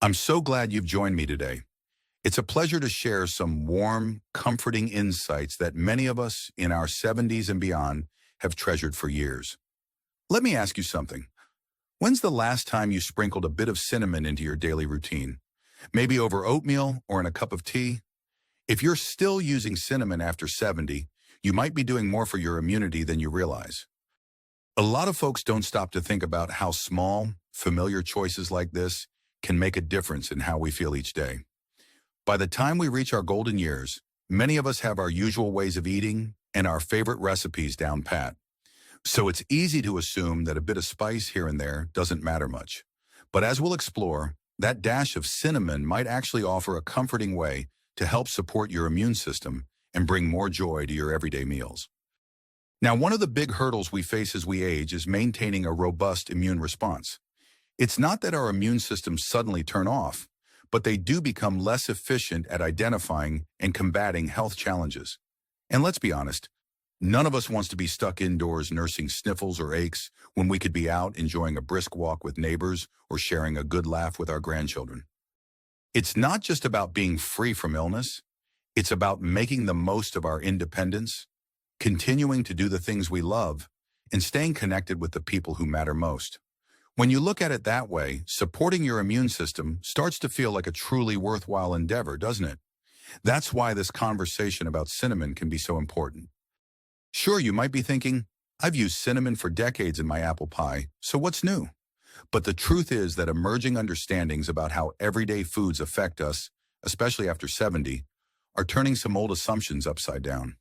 I'm so glad you've joined me today. It's a pleasure to share some warm, comforting insights that many of us in our 70s and beyond have treasured for years. Let me ask you something. When's the last time you sprinkled a bit of cinnamon into your daily routine? Maybe over oatmeal or in a cup of tea? If you're still using cinnamon after 70, you might be doing more for your immunity than you realize. A lot of folks don't stop to think about how small, familiar choices like this can make a difference in how we feel each day. By the time we reach our golden years, many of us have our usual ways of eating and our favorite recipes down pat. So it's easy to assume that a bit of spice here and there doesn't matter much. But as we'll explore, that dash of cinnamon might actually offer a comforting way to help support your immune system and bring more joy to your everyday meals. Now, one of the big hurdles we face as we age is maintaining a robust immune response. It's not that our immune systems suddenly turn off, but they do become less efficient at identifying and combating health challenges. And let's be honest, none of us wants to be stuck indoors nursing sniffles or aches when we could be out enjoying a brisk walk with neighbors or sharing a good laugh with our grandchildren. It's not just about being free from illness, it's about making the most of our independence, continuing to do the things we love, and staying connected with the people who matter most. When you look at it that way, supporting your immune system starts to feel like a truly worthwhile endeavor, doesn't it? That's why this conversation about cinnamon can be so important. Sure, you might be thinking, I've used cinnamon for decades in my apple pie, so what's new? But the truth is that emerging understandings about how everyday foods affect us, especially after 70, are turning some old assumptions upside down.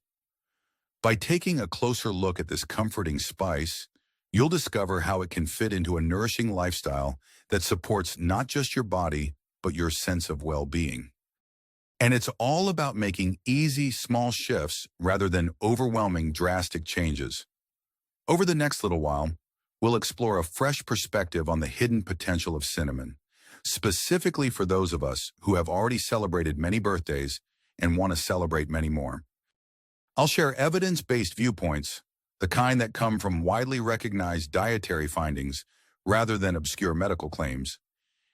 By taking a closer look at this comforting spice, you'll discover how it can fit into a nourishing lifestyle that supports not just your body, but your sense of well-being. And it's all about making easy, small shifts rather than overwhelming, drastic changes. Over the next little while, we'll explore a fresh perspective on the hidden potential of cinnamon, specifically for those of us who have already celebrated many birthdays and want to celebrate many more. I'll share evidence-based viewpoints, the kind that come from widely recognized dietary findings rather than obscure medical claims,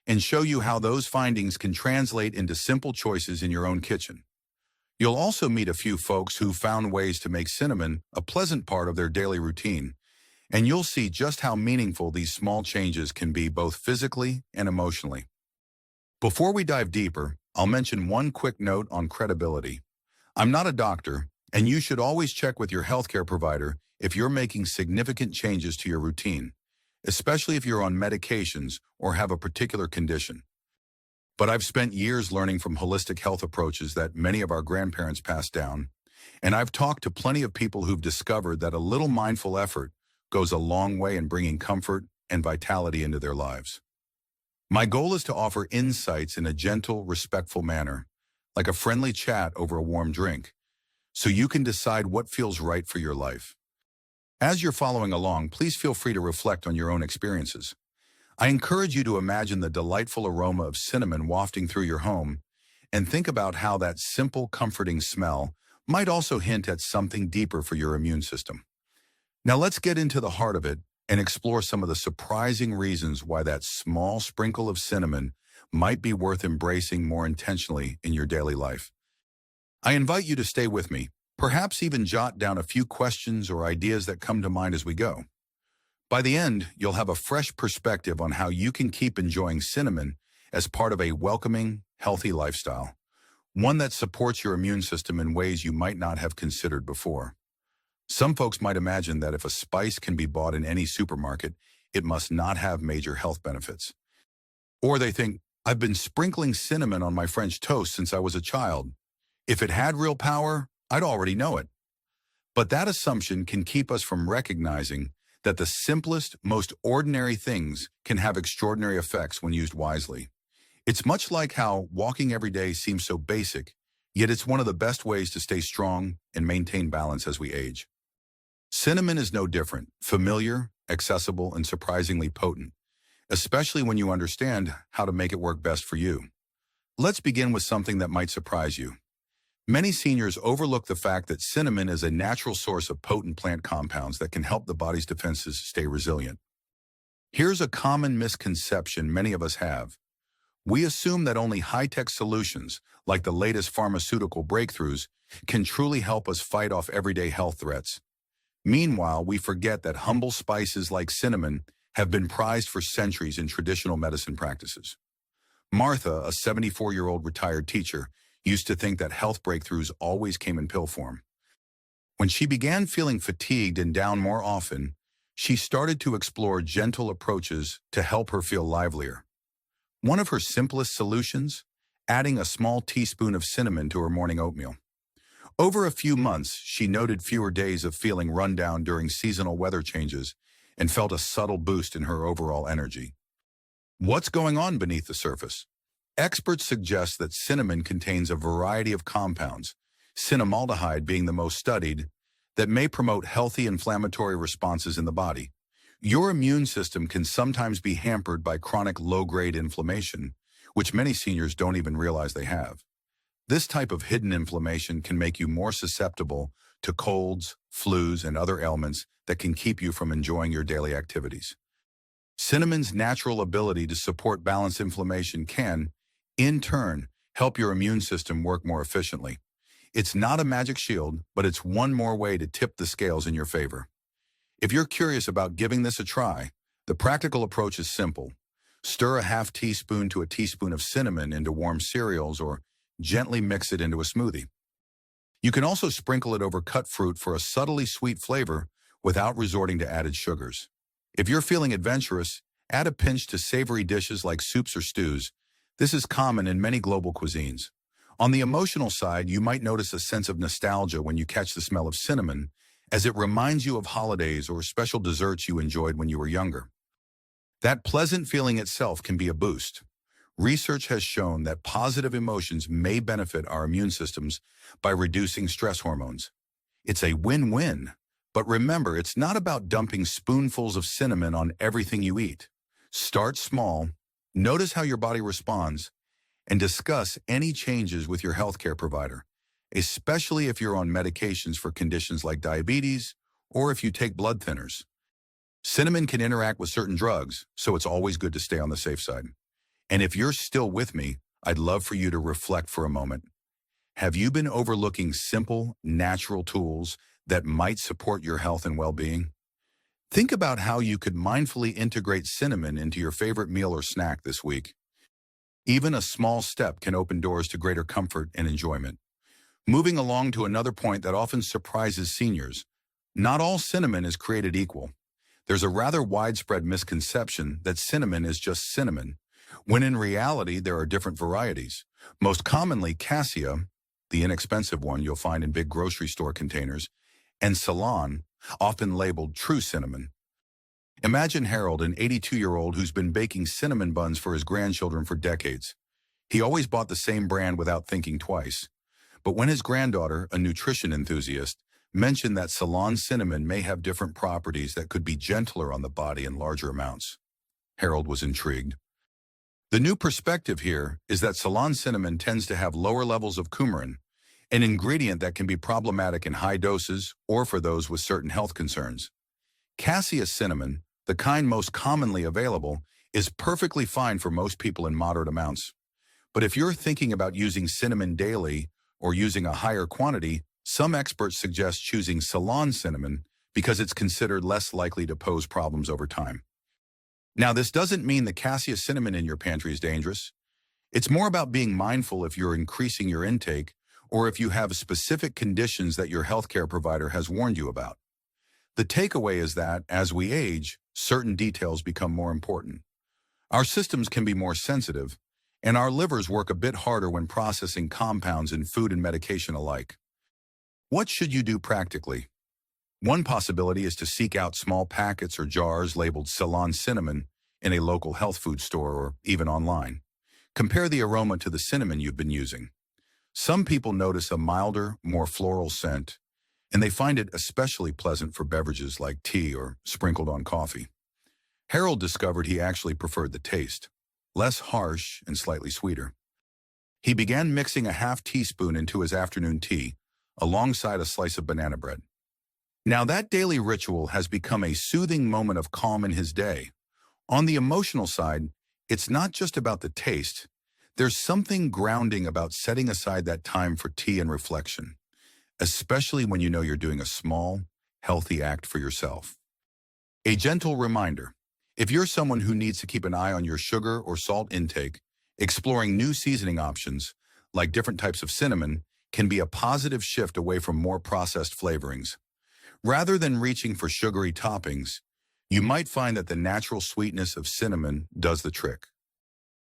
and show you how those findings can translate into simple choices in your own kitchen. You'll also meet a few folks who found ways to make cinnamon a pleasant part of their daily routine, and you'll see just how meaningful these small changes can be both physically and emotionally. Before we dive deeper, I'll mention one quick note on credibility. I'm not a doctor, and you should always check with your healthcare provider if you're making significant changes to your routine, especially if you're on medications or have a particular condition. But I've spent years learning from holistic health approaches that many of our grandparents passed down, and I've talked to plenty of people who've discovered that a little mindful effort goes a long way in bringing comfort and vitality into their lives. My goal is to offer insights in a gentle, respectful manner, like a friendly chat over a warm drink, so you can decide what feels right for your life. As you're following along, please feel free to reflect on your own experiences. I encourage you to imagine the delightful aroma of cinnamon wafting through your home and think about how that simple, comforting smell might also hint at something deeper for your immune system. Now let's get into the heart of it and explore some of the surprising reasons why that small sprinkle of cinnamon might be worth embracing more intentionally in your daily life. I invite you to stay with me. Perhaps even jot down a few questions or ideas that come to mind as we go. By the end, you'll have a fresh perspective on how you can keep enjoying cinnamon as part of a welcoming, healthy lifestyle, one that supports your immune system in ways you might not have considered before. Some folks might imagine that if a spice can be bought in any supermarket, it must not have major health benefits. Or they think, I've been sprinkling cinnamon on my French toast since I was a child. If it had real power, I'd already know it. But that assumption can keep us from recognizing that the simplest, most ordinary things can have extraordinary effects when used wisely. It's much like how walking every day seems so basic, yet it's one of the best ways to stay strong and maintain balance as we age. Cinnamon is no different, familiar, accessible, and surprisingly potent, especially when you understand how to make it work best for you. Let's begin with something that might surprise you. Many seniors overlook the fact that cinnamon is a natural source of potent plant compounds that can help the body's defenses stay resilient. Here's a common misconception many of us have. We assume that only high-tech solutions, like the latest pharmaceutical breakthroughs, can truly help us fight off everyday health threats. Meanwhile, we forget that humble spices like cinnamon have been prized for centuries in traditional medicine practices. Martha, a 74-year-old retired teacher, used to think that health breakthroughs always came in pill form. When she began feeling fatigued and down more often, she started to explore gentle approaches to help her feel livelier. One of her simplest solutions? Adding a small teaspoon of cinnamon to her morning oatmeal. Over a few months, she noted fewer days of feeling run down during seasonal weather changes and felt a subtle boost in her overall energy. What's going on beneath the surface? Experts suggest that cinnamon contains a variety of compounds, cinnamaldehyde being the most studied, that may promote healthy inflammatory responses in the body. Your immune system can sometimes be hampered by chronic low-grade inflammation, which many seniors don't even realize they have. This type of hidden inflammation can make you more susceptible to colds, flus, and other ailments that can keep you from enjoying your daily activities. Cinnamon's natural ability to support balanced inflammation can, in turn, help your immune system work more efficiently. It's not a magic shield, but it's one more way to tip the scales in your favor. If you're curious about giving this a try, the practical approach is simple. Stir a half teaspoon to a teaspoon of cinnamon into warm cereals or gently mix it into a smoothie. You can also sprinkle it over cut fruit for a subtly sweet flavor without resorting to added sugars. If you're feeling adventurous, add a pinch to savory dishes like soups or stews. This is common in many global cuisines. On the emotional side, you might notice a sense of nostalgia when you catch the smell of cinnamon, as it reminds you of holidays or special desserts you enjoyed when you were younger. That pleasant feeling itself can be a boost. Research has shown that positive emotions may benefit our immune systems by reducing stress hormones. It's a win-win. But remember, it's not about dumping spoonfuls of cinnamon on everything you eat. Start small, notice how your body responds, and discuss any changes with your healthcare provider, especially if you're on medications for conditions like diabetes or if you take blood thinners. Cinnamon can interact with certain drugs, so it's always good to stay on the safe side. And if you're still with me, I'd love for you to reflect for a moment. Have you been overlooking simple, natural tools that might support your health and well-being? Think about how you could mindfully integrate cinnamon into your favorite meal or snack this week. Even a small step can open doors to greater comfort and enjoyment. Moving along to another point that often surprises seniors, not all cinnamon is created equal. There's a rather widespread misconception that cinnamon is just cinnamon, when in reality there are different varieties. Most commonly cassia, the inexpensive one you'll find in big grocery store containers, and Ceylon, often labeled true cinnamon. Imagine Harold, an 82-year-old who's been baking cinnamon buns for his grandchildren for decades. He always bought the same brand without thinking twice. But when his granddaughter, a nutrition enthusiast, mentioned that Ceylon cinnamon may have different properties that could be gentler on the body in larger amounts, Harold was intrigued. The new perspective here is that Ceylon cinnamon tends to have lower levels of coumarin, an ingredient that can be problematic in high doses or for those with certain health concerns. Cassia cinnamon, the kind most commonly available, is perfectly fine for most people in moderate amounts. But if you're thinking about using cinnamon daily or using a higher quantity, some experts suggest choosing Ceylon cinnamon because it's considered less likely to pose problems over time. Now, this doesn't mean the cassia cinnamon in your pantry is dangerous. It's more about being mindful if you're increasing your intake or if you have specific conditions that your healthcare provider has warned you about. The takeaway is that, as we age, certain details become more important. Our systems can be more sensitive, and our livers work a bit harder when processing compounds in food and medication alike. What should you do practically? One possibility is to seek out small packets or jars labeled Ceylon cinnamon in a local health food store or even online. Compare the aroma to the cinnamon you've been using. Some people notice a milder, more floral scent, and they find it especially pleasant for beverages like tea or sprinkled on coffee. Harold discovered he actually preferred the taste, less harsh and slightly sweeter. He began mixing a half teaspoon into his afternoon tea, alongside a slice of banana bread. Now that daily ritual has become a soothing moment of calm in his day. On the emotional side, It's not just about the taste. There's something grounding about setting aside that time for tea and reflection, especially when you know you're doing a small, healthy act for yourself. A gentle reminder: if you're someone who needs to keep an eye on your sugar or salt intake, exploring new seasoning options, like different types of cinnamon, can be a positive shift away from more processed flavorings. Rather than reaching for sugary toppings, you might find that the natural sweetness of cinnamon does the trick.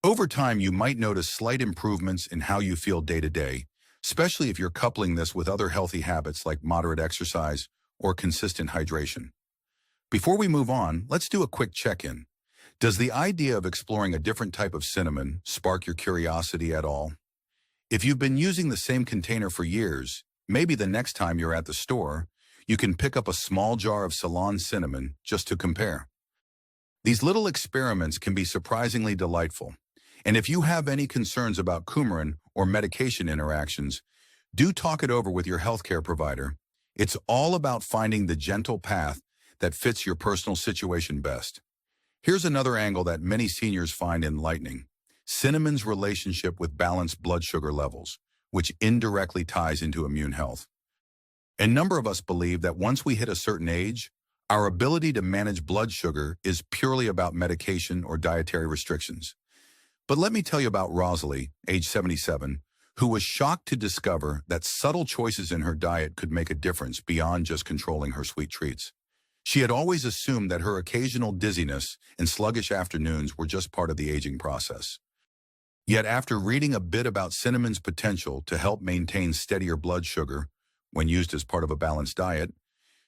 Over time, you might notice slight improvements in how you feel day to day, especially if you're coupling this with other healthy habits like moderate exercise or consistent hydration. Before we move on, let's do a quick check-in. Does the idea of exploring a different type of cinnamon spark your curiosity at all? If you've been using the same container for years, maybe the next time you're at the store, you can pick up a small jar of Ceylon cinnamon just to compare. These little experiments can be surprisingly delightful. And if you have any concerns about coumarin or medication interactions, do talk it over with your healthcare provider. It's all about finding the gentle path that fits your personal situation best. Here's another angle that many seniors find enlightening: cinnamon's relationship with balanced blood sugar levels, which indirectly ties into immune health. A number of us believe that once we hit a certain age, our ability to manage blood sugar is purely about medication or dietary restrictions. But let me tell you about Rosalie, age 77, who was shocked to discover that subtle choices in her diet could make a difference beyond just controlling her sweet treats. She had always assumed that her occasional dizziness and sluggish afternoons were just part of the aging process. Yet after reading a bit about cinnamon's potential to help maintain steadier blood sugar when used as part of a balanced diet,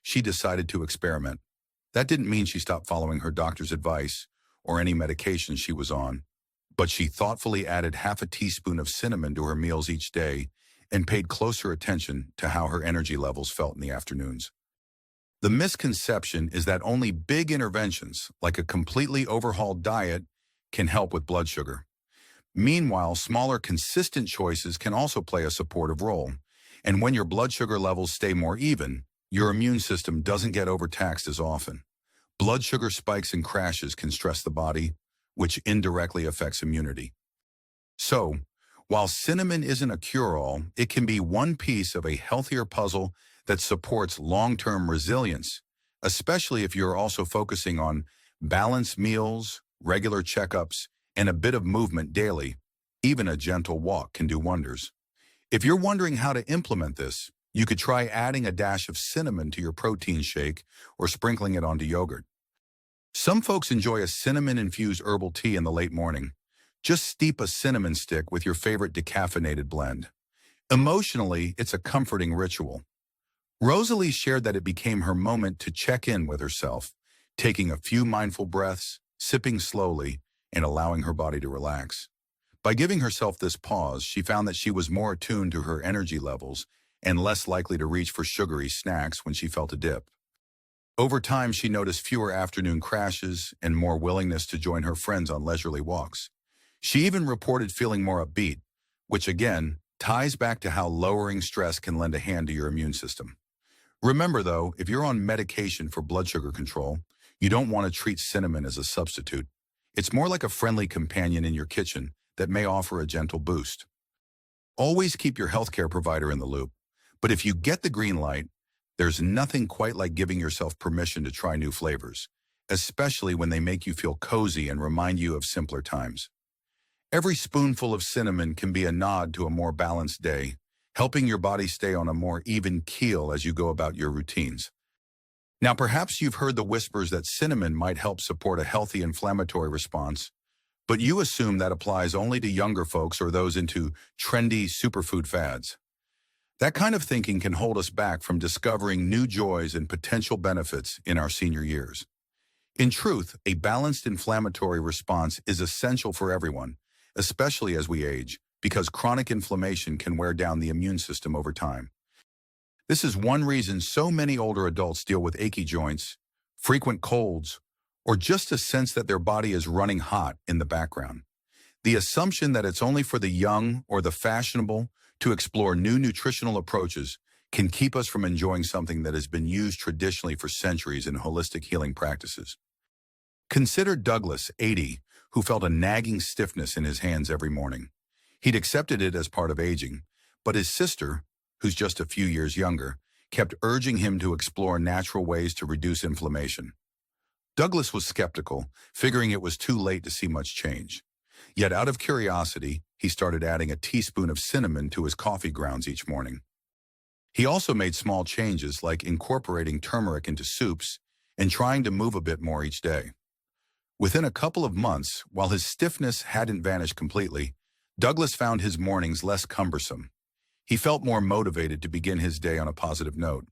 she decided to experiment. That didn't mean she stopped following her doctor's advice or any medication she was on, but she thoughtfully added half a teaspoon of cinnamon to her meals each day and paid closer attention to how her energy levels felt in the afternoons. The misconception is that only big interventions, like a completely overhauled diet, can help with blood sugar. Meanwhile, smaller, consistent choices can also play a supportive role. And when your blood sugar levels stay more even, your immune system doesn't get overtaxed as often. Blood sugar spikes and crashes can stress the body, which indirectly affects immunity. So, while cinnamon isn't a cure-all, it can be one piece of a healthier puzzle that supports long-term resilience, especially if you're also focusing on balanced meals, regular checkups, and a bit of movement daily. Even a gentle walk can do wonders. If you're wondering how to implement this, you could try adding a dash of cinnamon to your protein shake or sprinkling it onto yogurt. Some folks enjoy a cinnamon-infused herbal tea in the late morning. Just steep a cinnamon stick with your favorite decaffeinated blend. Emotionally, it's a comforting ritual. Rosalie shared that it became her moment to check in with herself, taking a few mindful breaths, sipping slowly, and allowing her body to relax. By giving herself this pause, she found that she was more attuned to her energy levels and less likely to reach for sugary snacks when she felt a dip. Over time, she noticed fewer afternoon crashes and more willingness to join her friends on leisurely walks. She even reported feeling more upbeat, which again ties back to how lowering stress can lend a hand to your immune system. Remember though, if you're on medication for blood sugar control, you don't want to treat cinnamon as a substitute. It's more like a friendly companion in your kitchen that may offer a gentle boost. Always keep your healthcare provider in the loop, but if you get the green light, there's nothing quite like giving yourself permission to try new flavors, especially when they make you feel cozy and remind you of simpler times. Every spoonful of cinnamon can be a nod to a more balanced day, helping your body stay on a more even keel as you go about your routines. Now, perhaps you've heard the whispers that cinnamon might help support a healthy inflammatory response, but you assume that applies only to younger folks or those into trendy superfood fads. That kind of thinking can hold us back from discovering new joys and potential benefits in our senior years. In truth, a balanced inflammatory response is essential for everyone, especially as we age, because chronic inflammation can wear down the immune system over time. This is one reason so many older adults deal with achy joints, frequent colds, or just a sense that their body is running hot in the background. The assumption that it's only for the young or the fashionable to explore new nutritional approaches can keep us from enjoying something that has been used traditionally for centuries in holistic healing practices. Consider Douglas, 80, who felt a nagging stiffness in his hands every morning. He'd accepted it as part of aging, but his sister, who's just a few years younger, kept urging him to explore natural ways to reduce inflammation. Douglas was skeptical, figuring it was too late to see much change. Yet out of curiosity, he started adding a teaspoon of cinnamon to his coffee grounds each morning. He also made small changes like incorporating turmeric into soups and trying to move a bit more each day. Within a couple of months, while his stiffness hadn't vanished completely, Douglas found his mornings less cumbersome. He felt more motivated to begin his day on a positive note.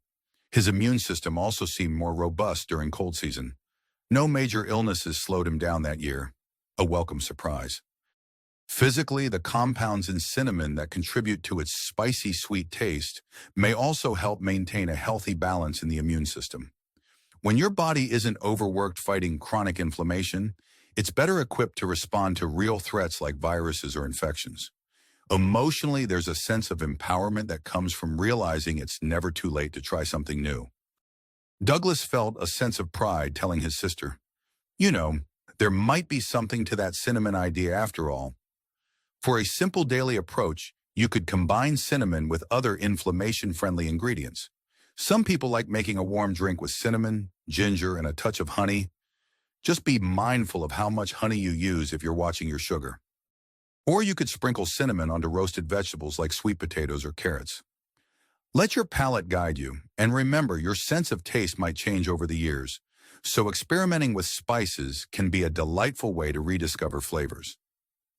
His immune system also seemed more robust during cold season. No major illnesses slowed him down that year, a welcome surprise. Physically, the compounds in cinnamon that contribute to its spicy, sweet taste may also help maintain a healthy balance in the immune system. When your body isn't overworked fighting chronic inflammation, it's better equipped to respond to real threats like viruses or infections. Emotionally, there's a sense of empowerment that comes from realizing it's never too late to try something new. Douglas felt a sense of pride telling his sister, "You know, there might be something to that cinnamon idea after all." For a simple daily approach, you could combine cinnamon with other inflammation-friendly ingredients. Some people like making a warm drink with cinnamon, ginger, and a touch of honey. Just be mindful of how much honey you use if you're watching your sugar. Or you could sprinkle cinnamon onto roasted vegetables like sweet potatoes or carrots. Let your palate guide you, and remember your sense of taste might change over the years, so experimenting with spices can be a delightful way to rediscover flavors.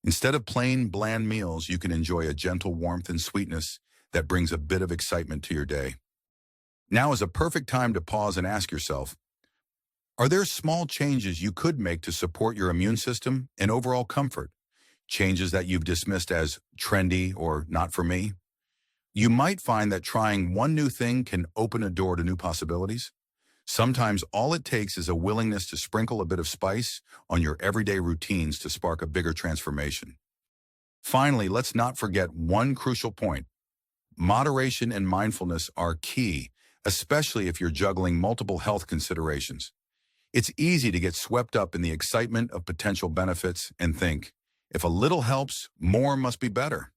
Instead of plain, bland meals, you can enjoy a gentle warmth and sweetness that brings a bit of excitement to your day. Now is a perfect time to pause and ask yourself, are there small changes you could make to support your immune system and overall comfort? Changes that you've dismissed as trendy or not for me? You might find that trying one new thing can open a door to new possibilities. Sometimes all it takes is a willingness to sprinkle a bit of spice on your everyday routines to spark a bigger transformation. Finally, let's not forget one crucial point. Moderation and mindfulness are key, especially if you're juggling multiple health considerations. It's easy to get swept up in the excitement of potential benefits and think, if a little helps, more must be better.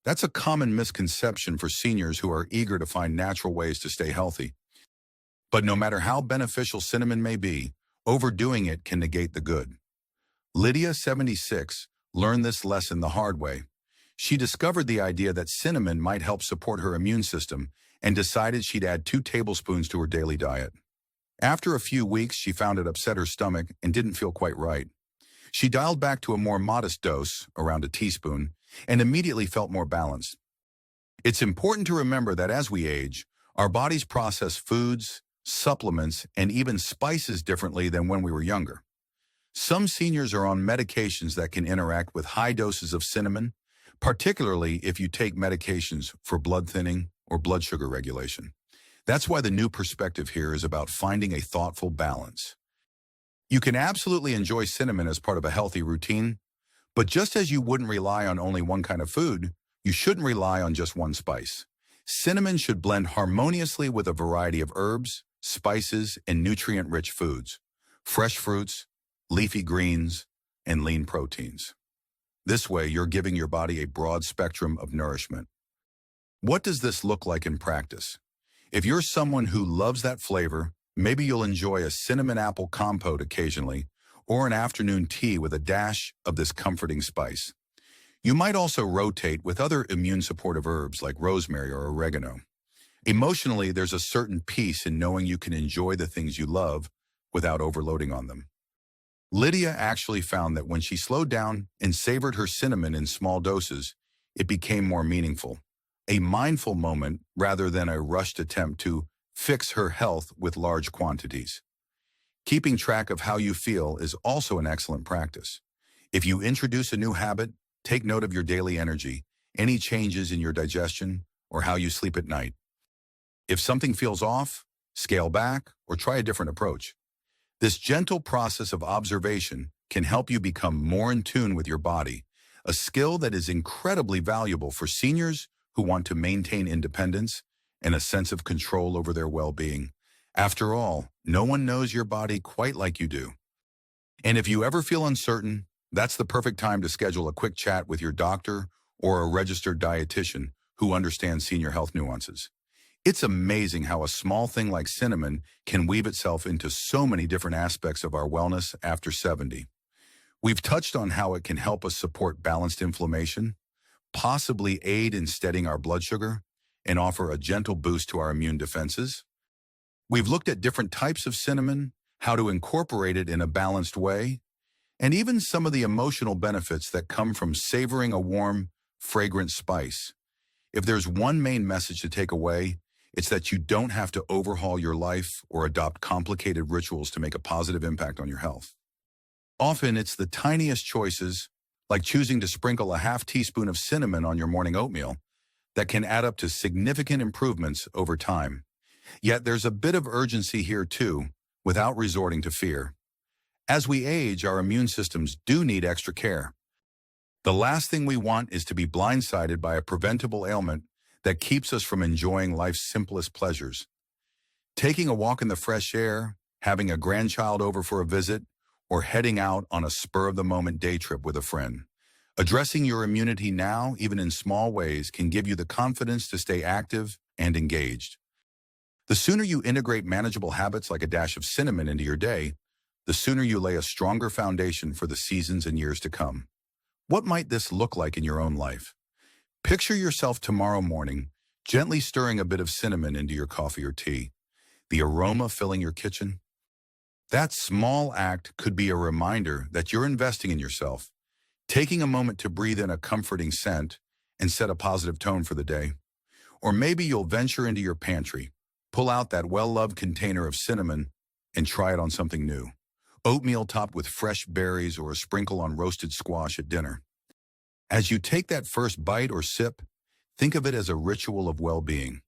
That's a common misconception for seniors who are eager to find natural ways to stay healthy. But no matter how beneficial cinnamon may be, overdoing it can negate the good. Lydia, 76, learned this lesson the hard way. She discovered the idea that cinnamon might help support her immune system and decided she'd add 2 tablespoons to her daily diet. After a few weeks, she found it upset her stomach and didn't feel quite right. She dialed back to a more modest dose, around a teaspoon, and immediately felt more balanced. It's important to remember that as we age, our bodies process foods, supplements, and even spices differently than when we were younger. Some seniors are on medications that can interact with high doses of cinnamon, particularly if you take medications for blood thinning or blood sugar regulation. That's why the new perspective here is about finding a thoughtful balance. You can absolutely enjoy cinnamon as part of a healthy routine, but just as you wouldn't rely on only one kind of food, you shouldn't rely on just one spice. Cinnamon should blend harmoniously with a variety of herbs, spices, and nutrient-rich foods, fresh fruits, leafy greens, and lean proteins. This way, you're giving your body a broad spectrum of nourishment. What does this look like in practice? If you're someone who loves that flavor, maybe you'll enjoy a cinnamon apple compote occasionally, or an afternoon tea with a dash of this comforting spice. You might also rotate with other immune-supportive herbs like rosemary or oregano. Emotionally, there's a certain peace in knowing you can enjoy the things you love without overloading on them. Lydia actually found that when she slowed down and savored her cinnamon in small doses, it became more meaningful. A mindful moment rather than a rushed attempt to fix her health with large quantities. Keeping track of how you feel is also an excellent practice. If you introduce a new habit, take note of your daily energy, any changes in your digestion, or how you sleep at night. If something feels off, scale back or try a different approach. This gentle process of observation can help you become more in tune with your body, a skill that is incredibly valuable for seniors who want to maintain independence and a sense of control over their well-being. After all, no one knows your body quite like you do. And if you ever feel uncertain, That's the perfect time to schedule a quick chat with your doctor or a registered dietitian who understands senior health nuances. It's amazing how a small thing like cinnamon can weave itself into so many different aspects of our wellness after 70. We've touched on how it can help us support balanced inflammation, possibly aid in steadying our blood sugar, and offer a gentle boost to our immune defenses. We've looked at different types of cinnamon, how to incorporate it in a balanced way, and even some of the emotional benefits that come from savoring a warm, fragrant spice. If there's one main message to take away, it's that you don't have to overhaul your life or adopt complicated rituals to make a positive impact on your health. Often it's the tiniest choices, like choosing to sprinkle a half teaspoon of cinnamon on your morning oatmeal, that can add up to significant improvements over time. Yet there's a bit of urgency here too, without resorting to fear. As we age, our immune systems do need extra care. The last thing we want is to be blindsided by a preventable ailment that keeps us from enjoying life's simplest pleasures. Taking a walk in the fresh air, having a grandchild over for a visit, or heading out on a spur-of-the-moment day trip with a friend. Addressing your immunity now, even in small ways, can give you the confidence to stay active and engaged. The sooner you integrate manageable habits like a dash of cinnamon into your day, the sooner you lay a stronger foundation for the seasons and years to come. What might this look like in your own life? Picture yourself tomorrow morning, gently stirring a bit of cinnamon into your coffee or tea, the aroma filling your kitchen. That small act could be a reminder that you're investing in yourself, taking a moment to breathe in a comforting scent and set a positive tone for the day. Or maybe you'll venture into your pantry, pull out that well-loved container of cinnamon, and try it on something new. Oatmeal topped with fresh berries or a sprinkle on roasted squash at dinner. As you take that first bite or sip, think of it as a ritual of well-being,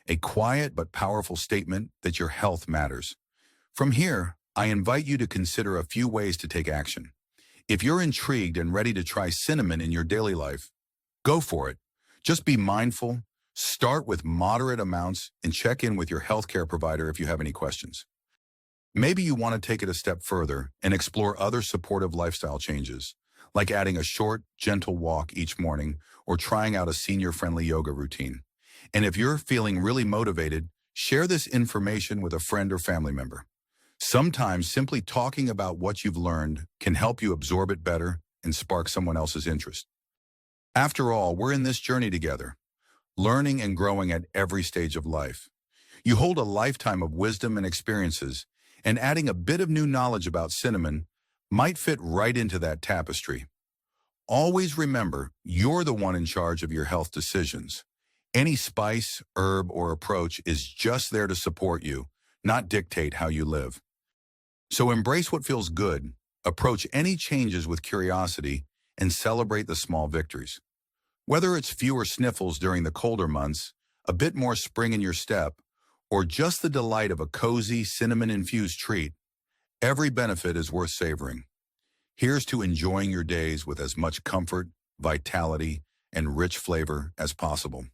a quiet but powerful statement that your health matters. From here, I invite you to consider a few ways to take action. If you're intrigued and ready to try cinnamon in your daily life, go for it. Just be mindful, start with moderate amounts, and check in with your healthcare provider if you have any questions. Maybe you want to take it a step further and explore other supportive lifestyle changes, like adding a short, gentle walk each morning or trying out a senior-friendly yoga routine. And if you're feeling really motivated, share this information with a friend or family member. Sometimes simply talking about what you've learned can help you absorb it better and spark someone else's interest. After all, we're in this journey together, learning and growing at every stage of life. You hold a lifetime of wisdom and experiences, and adding a bit of new knowledge about cinnamon might fit right into that tapestry. Always remember, you're the one in charge of your health decisions. Any spice, herb, or approach is just there to support you, not dictate how you live. So embrace what feels good, approach any changes with curiosity, and celebrate the small victories. Whether it's fewer sniffles during the colder months, a bit more spring in your step, or just the delight of a cozy, cinnamon-infused treat, every benefit is worth savoring. Here's to enjoying your days with as much comfort, vitality, and rich flavor as possible.